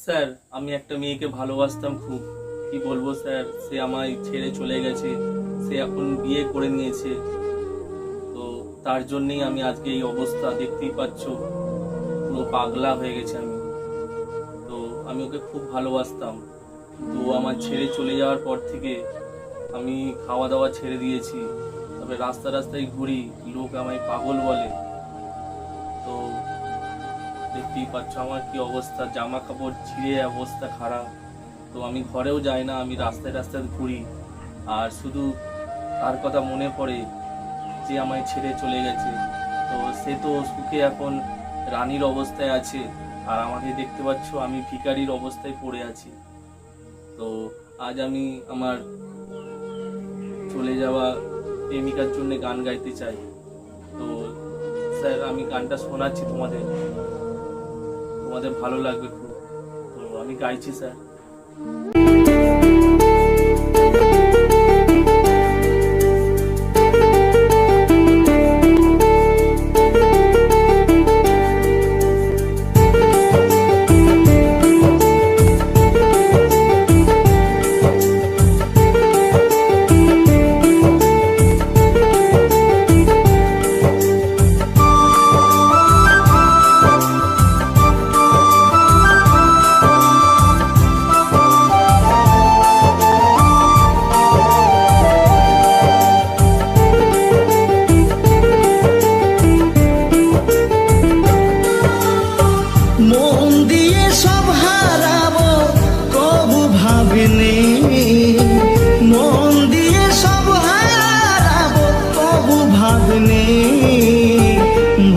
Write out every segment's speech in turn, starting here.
Sir, আমি একটা মেয়েকে ভালোবাসতাম খুব। কি বলবো স্যার, সে আমায় ছেড়ে চলে গেছে। সে এখন বিয়ে করে নিয়েছে। তো তার জন্যই আমি আজকে এই অবস্থা, দেখতেই পাচ্ছ, পুরো পাগলা হয়ে গেছে আমি। তো আমি ওকে খুব ভালোবাসতাম, তো আমার ছেড়ে চলে যাওয়ার পর থেকে আমি খাওয়া দাওয়া ছেড়ে দিয়েছি। তবে রাস্তায় ঘুরি, লোক আমায় পাগল বলে। তো দেখতেই পাচ্ছ আমার কি অবস্থা, জামা কাপড় ছিঁড়ে অবস্থা খারাপ। তো আমি ঘরেও যাই না, আমি রাস্তায় ঘুরি। আর শুধু তার কথা মনে পড়ে যে আমায় ছেড়ে চলে গেছে। তো সে তো সুখে এখন রানীর অবস্থায় আছে, আর আমাকে দেখতে পাচ্ছ আমি ভিখারির অবস্থায় পড়ে আছি। তো আজ আমি আমার চলে যাওয়া প্রেমিকার জন্য গান গাইতে চাই। তো স্যার, আমি গানটা শোনাচ্ছি তোমাদের ভালো লাগবে খুব। তো আমি গাইছি স্যার।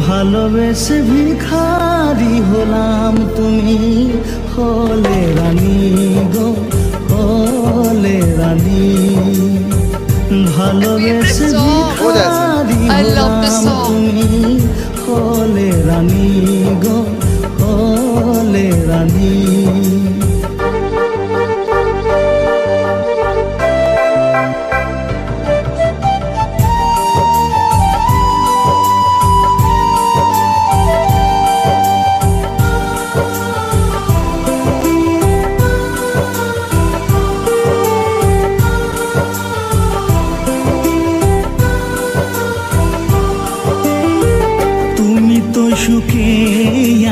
ভালোবেসে ভিখারি হলাম, তুমি হলে রানী গো, হলে রানী। ভালোবেসে ভিখারি হলাম, তুমি হলে রানী গো, হলে রানী। সুখে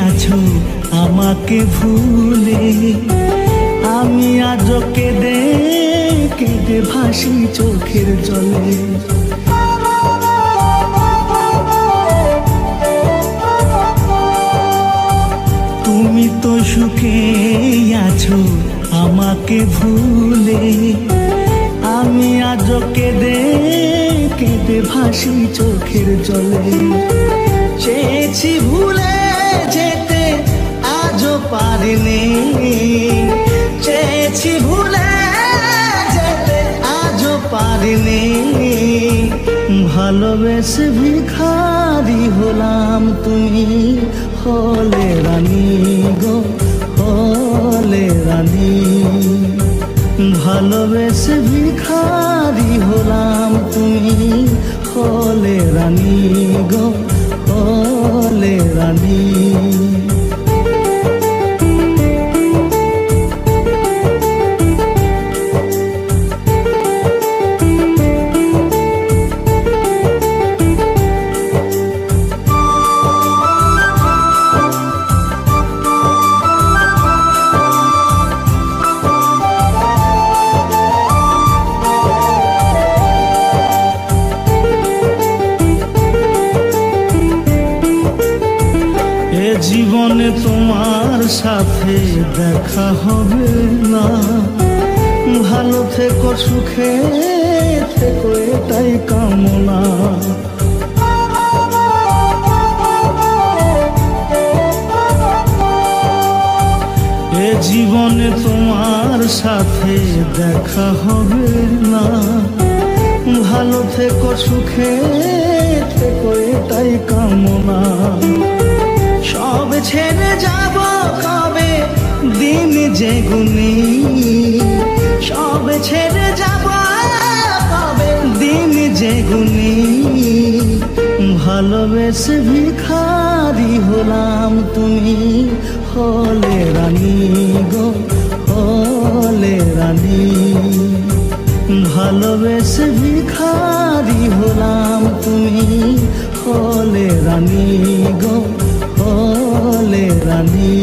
আছো আমাকে ভুলে, আমি আজ কেঁদে কেঁদে ভাসি চোখের জলে। তুমি তো সুখে আছো আমাকে ভুলে, আমি আজ কেঁদে কেঁদে ভাসি চোখের জলে। চেয়েছি ভুলে যেতে আজও পারিনি, চেয়েছি ভুলে যেতে আজও পারিনি। ভালোবেসে ভিখারি হলাম, তুমি হলে রানী গো, হলে রানী। ভালোবেসে ভিখারি হলাম, তুমি হলে রানী গো, হলে রানী। জীবনে তোমার সাথে দেখা হবে না, ভালো থেকো সুখে থেকো এটাই কামনা। এ জীবনে তোমার সাথে দেখা হবে না, ভালো থেকো সুখে থেকো এটাই কামনা। সব ছেড়ে যাব কবে দিন যেগুনি, সব ছেড়ে যাব কবে দিন যেগুনি। ভালোবেসে ভিখারি হলাম, তুমি হলে রানী রানী ভালোবেসে ভিখারি হলাম তুমি হলে রানী গো হলে রানী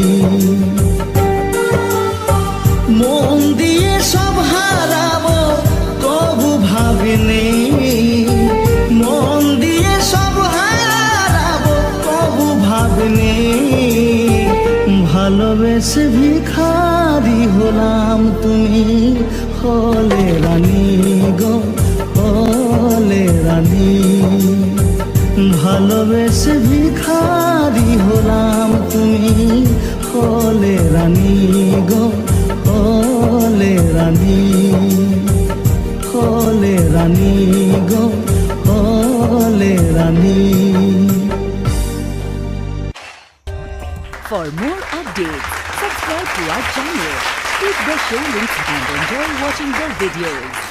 মন দিয়ে সব হারাবো কবু ভাবিনি মন দিয়ে সব হারাবো কবু ভাবিনি ভালোবেসে ভিখারি হলাম তুমি হলে রানী গো হলে রানী ভালোবেসে ভিখারি হলাম তুমি হলে রানী গো হলে রানী হলে রানী গো হলে রানী For more updates, subscribe to our channel, click the show links and enjoy watching the videos.